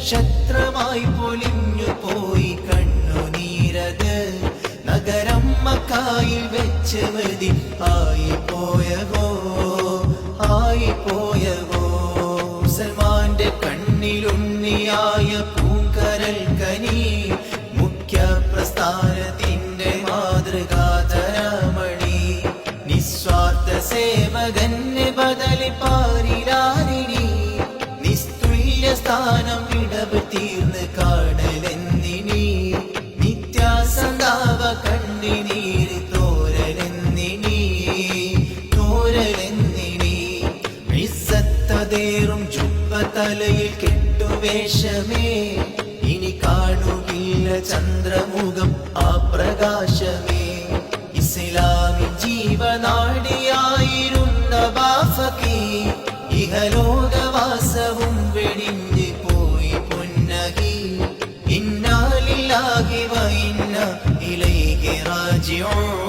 നക്ഷത്രമായി പൊലിഞ്ഞു പോയി കണ്ണുനീരത് നഗരം മക്കായിൽ വെച്ച് മതി ആയി പോയവോ മുസൽമാന്റെ കണ്ണിലുണ്ണിയായ പൂങ്കരൽ കനി മുഖ്യ പ്രസ്ഥാനത്തിന്റെ മാതൃകാതരമണി നിസ്വാർത്ഥ സേവകന് ബദലി പാരിലാരിണി നിസ്തുല്യ സ്ഥാനം ഇടവ് തീർന്ന് കാണലെന്നിനി നിത്യാസന്താവ കണ്ണിനീര് തോരലെന്നിനി ഇസ്സത്തതേറും ജുബ്ബ തലയിൽ കെട്ടുവേഷമേ ഇനി കാണുകില്ല ചന്ദ്രമുഖം ആ പ്രകാശമേ ഇസ്ലാമിൻ ജീവനാടിയായിരുന്ന ബാഫക്കി ഇഹലോകവാസവും വെടിഞ്ഞ് പോയി പൊന്നകി ഇന്നാ ലില്ലാഹി വ ഇന്നാ ഇലൈഹി റാജിഊൻ